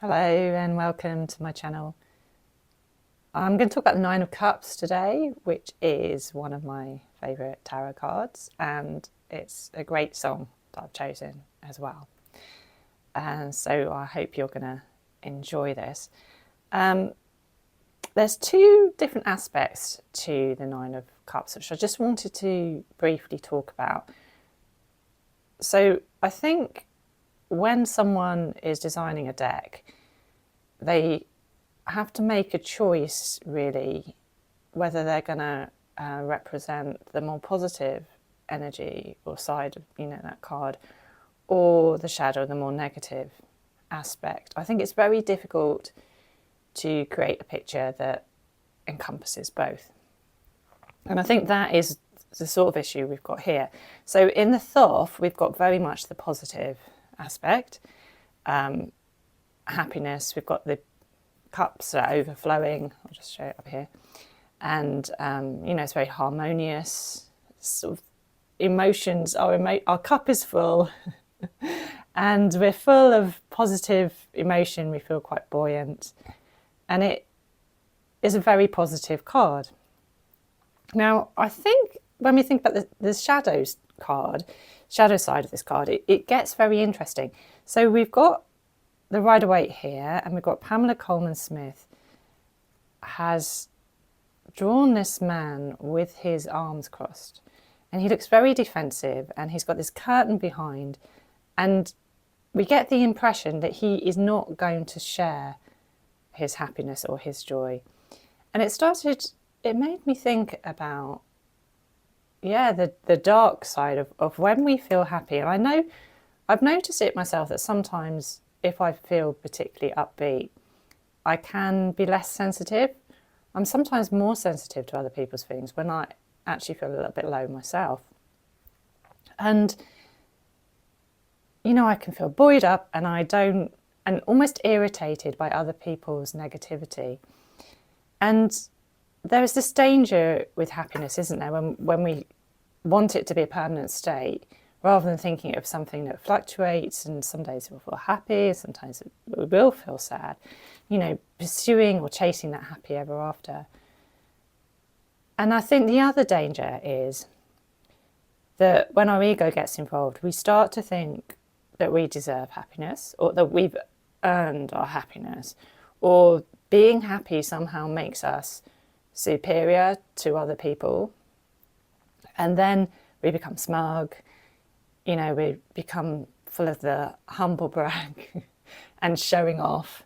Hello and welcome to my channel. I'm going to talk about the Nine of Cups today, which is one of my favourite tarot cards, and it's a great song that I've chosen as well. And so I hope you're going to enjoy this. There's two different aspects to the Nine of Cups, which I just wanted to briefly talk about. So I think when someone is designing a deck, they have to make a choice, really, whether they're going to represent the more positive energy or side of that card, or the shadow, the more negative aspect. I think it's very difficult to create a picture that encompasses both. And I think that is the sort of issue we've got here. So in the Thoth, we've got very much the positive aspect, happiness. We've got the cups that are overflowing. I'll just show it up here. And, it's very harmonious. Sort of emotions, our cup is full and we're full of positive emotion. We feel quite buoyant. And it is a very positive card. Now, I think when we think about the shadows card, shadow side of this card, it gets very interesting. So we've got the Rider-Waite here, and we've got Pamela Coleman Smith has drawn this man with his arms crossed, and he looks very defensive, and he's got this curtain behind, and we get the impression that he is not going to share his happiness or his joy. And it made me think about, the dark side of when we feel happy. And I know I've noticed it myself that sometimes if I feel particularly upbeat, I can be less sensitive. I'm sometimes more sensitive to other people's feelings when I actually feel a little bit low myself. And, I can feel buoyed up and almost irritated by other people's negativity. And there is this danger with happiness, isn't there, when we want it to be a permanent state, rather than thinking of something that fluctuates, and some days we'll feel happy, sometimes we will feel sad, pursuing or chasing that happy ever after. And I think the other danger is that when our ego gets involved, we start to think that we deserve happiness, or that we've earned our happiness, or being happy somehow makes us superior to other people. And then we become smug, we become full of the humble brag and showing off.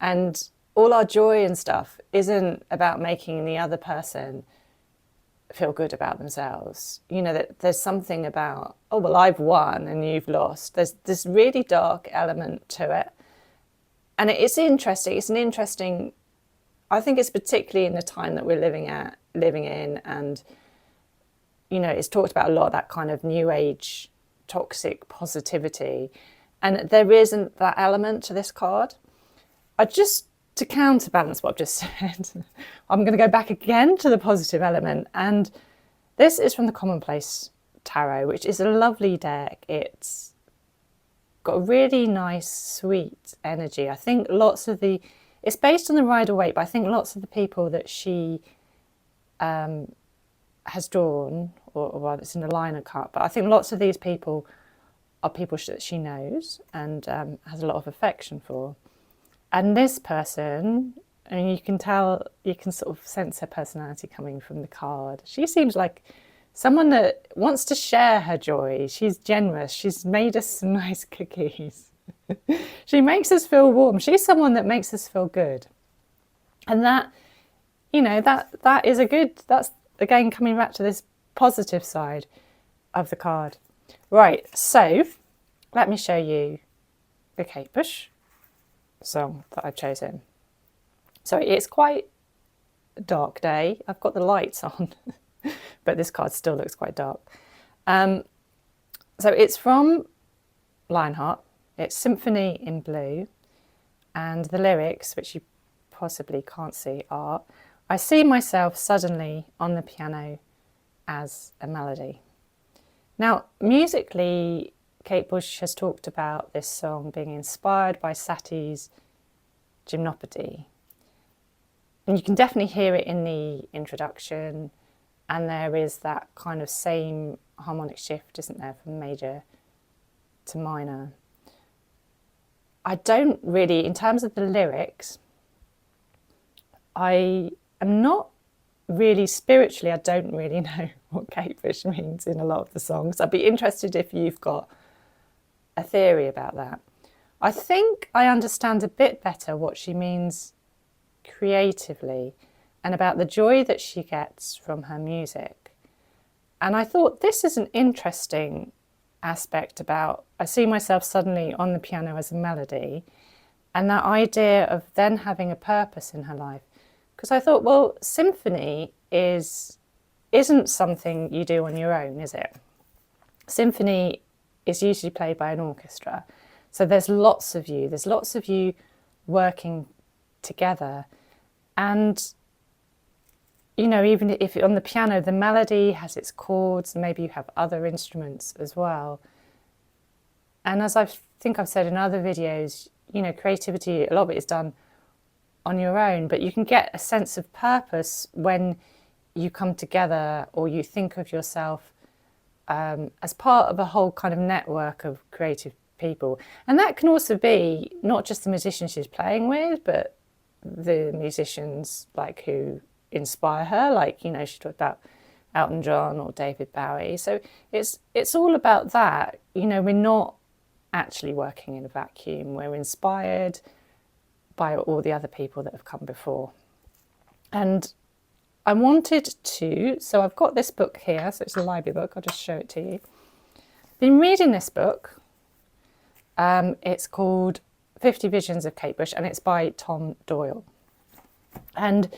And all our joy and stuff isn't about making the other person feel good about themselves. That there's something about, oh, well, I've won and you've lost. There's this really dark element to it. And it's interesting. It's an interesting, I think it's particularly in the time that we're living in. And, it's talked about a lot, that kind of new age toxic positivity. And there isn't that element to this card. To counterbalance what I've just said, I'm going to go back again to the positive element. And this is from the Commonplace Tarot, which is a lovely deck. It's got a really nice, sweet energy. I think it's based on the Rider-Waite, but I think lots of the people that she has drawn, or it's in the liner cut, but I think lots of these people are people that she knows and has a lot of affection for. And this person, you can sort of sense her personality coming from the card. She seems like someone that wants to share her joy. She's generous. She's made us some nice cookies. She makes us feel warm. She's someone that makes us feel good. And that is that's again coming back to this positive side of the card. Right, so let me show you the Kate Bush song that I've chosen. So it's quite a dark day. I've got the lights on, but this card still looks quite dark. So it's from Lionheart. It's Symphony in Blue, and the lyrics, which you possibly can't see, are, I see myself suddenly on the piano as a melody. Now, musically, Kate Bush has talked about this song being inspired by Satie's gymnopody. And you can definitely hear it in the introduction, and there is that kind of same harmonic shift, isn't there, from major to minor. I don't really, in terms of the lyrics, I am not really spiritually, I don't really know what Kate Bush means in a lot of the songs. I'd be interested if you've got a theory about that. I think I understand a bit better what she means creatively and about the joy that she gets from her music. And I thought this is an interesting aspect about, I see myself suddenly on the piano as a melody, and that idea of then having a purpose in her life. Because I thought, well, symphony isn't something you do on your own, is it? Symphony is usually played by an orchestra. So there's lots of you working together. And, you know, even if on the piano, the melody has its chords, maybe you have other instruments as well. And as I think I've said in other videos, you know, creativity, a lot of it is done on your own, but you can get a sense of purpose when you come together or you think of yourself as part of a whole kind of network of creative people. And that can also be not just the musicians she's playing with, but the musicians like who inspire her, like, you know, she talked about Elton John or David Bowie. So it's all about that. You know, we're not actually working in a vacuum. We're inspired by all the other people that have come before. And I wanted to, so I've got this book here, so it's a library book, I'll just show it to you. Been reading this book. It's called 50 Visions of Kate Bush, and it's by Tom Doyle. And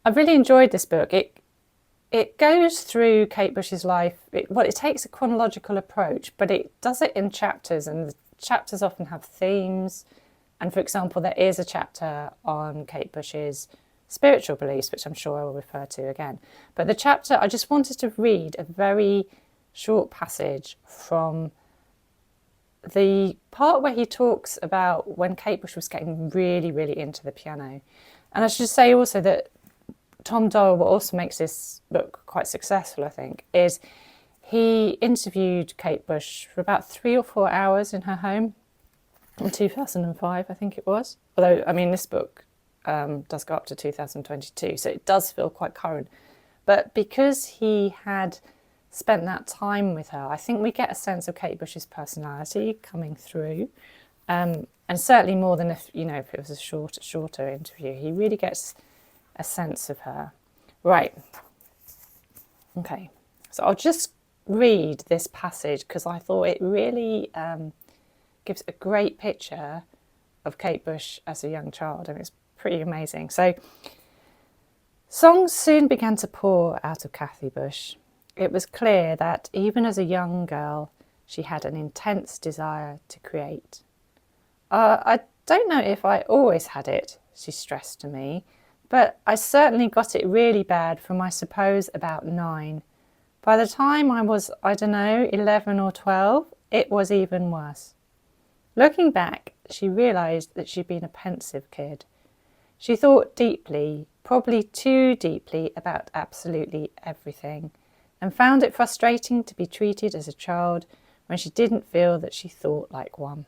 I've really enjoyed this book. It goes through Kate Bush's life. It takes a chronological approach, but it does it in chapters, and the chapters often have themes. And for example, there is a chapter on Kate Bush's spiritual beliefs, which I'm sure I will refer to again. But the chapter, I just wanted to read a very short passage from the part where he talks about when Kate Bush was getting really, really into the piano. And I should say also that Tom Doyle, what also makes this book quite successful, I think, is he interviewed Kate Bush for about 3 or 4 hours in her home in 2005, I think it was. Although, I mean, this book does go up to 2022, so it does feel quite current. But because he had spent that time with her, I think we get a sense of Kate Bush's personality coming through. And certainly more than if it was a shorter interview. He really gets a sense of her. Right. Okay. So I'll just read this passage because I thought it really gives a great picture of Kate Bush as a young child, and it's pretty amazing. So, songs soon began to pour out of Kathy Bush. It was clear that even as a young girl, she had an intense desire to create. I don't know if I always had it, she stressed to me, but I certainly got it really bad from, I suppose, about 9. By the time I was, 11 or 12, it was even worse. Looking back, she realised that she'd been a pensive kid. She thought deeply, probably too deeply, about absolutely everything, and found it frustrating to be treated as a child when she didn't feel that she thought like one.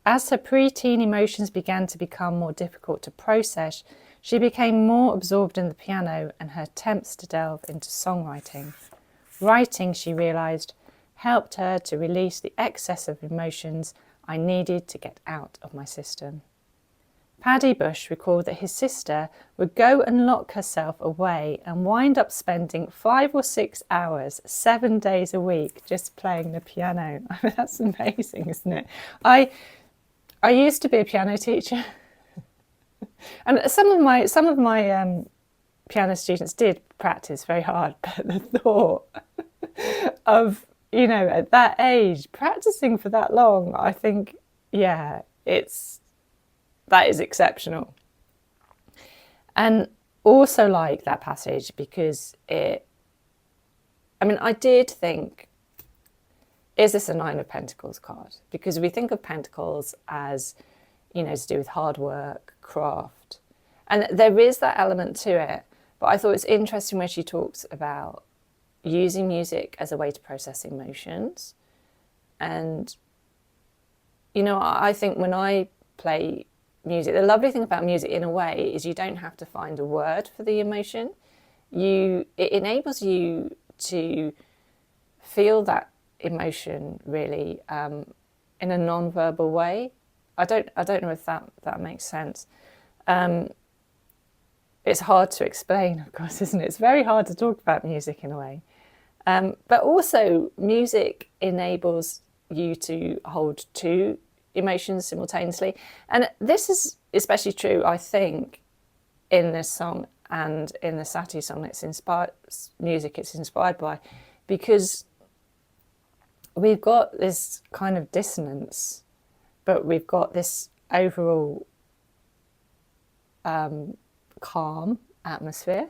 As her pre-teen emotions began to become more difficult to process, she became more absorbed in the piano and her attempts to delve into songwriting. Writing, she realised, helped her to release the excess of emotions I needed to get out of my system. Paddy Bush recalled that his sister would go and lock herself away and wind up spending 5 or 6 hours, 7 days a week, just playing the piano. I mean, that's amazing, isn't it? I used to be a piano teacher, and some of my piano students did practice very hard. But the thought of, at that age, practicing for that long, I think, that is exceptional. And also like that passage because I did think, is this a 9 of Pentacles card? Because we think of Pentacles as, you know, to do with hard work, craft. And there is that element to it. But I thought it's interesting when she talks about using music as a way to process emotions. And, you know, I think when I play music, the lovely thing about music in a way is you don't have to find a word for the emotion. It enables you to feel that emotion really in a non-verbal way. I don't know if that makes sense. It's hard to explain, of course, isn't it? It's very hard to talk about music in a way. But also music enables you to hold two emotions simultaneously. And this is especially true, I think, in this song and in the Satie song. It's inspired by, because we've got this kind of dissonance, but we've got this overall calm atmosphere.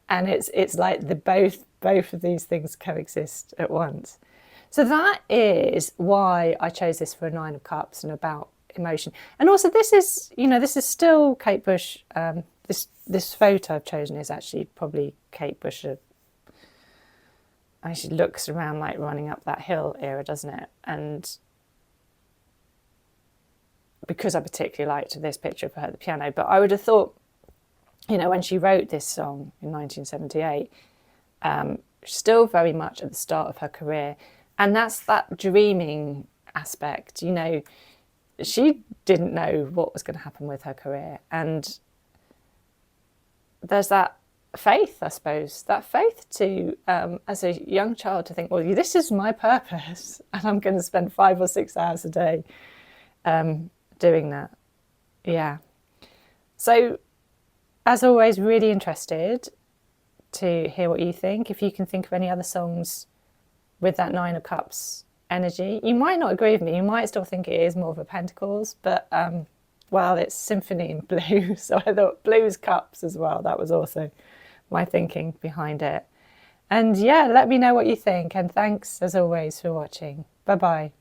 And it's like both of these things coexist at once. So that is why I chose this for a 9 of Cups and about emotion. And also this is still Kate Bush. This photo I've chosen is actually probably Kate Bush. She looks around like running up that hill era, doesn't it? And because I particularly liked this picture of her at the piano, but I would have thought, you know, when she wrote this song in 1978, still very much at the start of her career. And that's that dreaming aspect. You know, she didn't know what was going to happen with her career. And there's that faith, I suppose, that faith to, as a young child, to think, well, this is my purpose and I'm going to spend 5 or 6 hours a day doing that. Yeah. So, as always, really interested to hear what you think. If you can think of any other songs with that 9 of Cups energy. You might not agree with me. You might still think it is more of a Pentacles, but, well, it's symphony in blue. So I thought blues cups as well. That was also my thinking behind it. And yeah, let me know what you think. And thanks, as always, for watching. Bye-bye.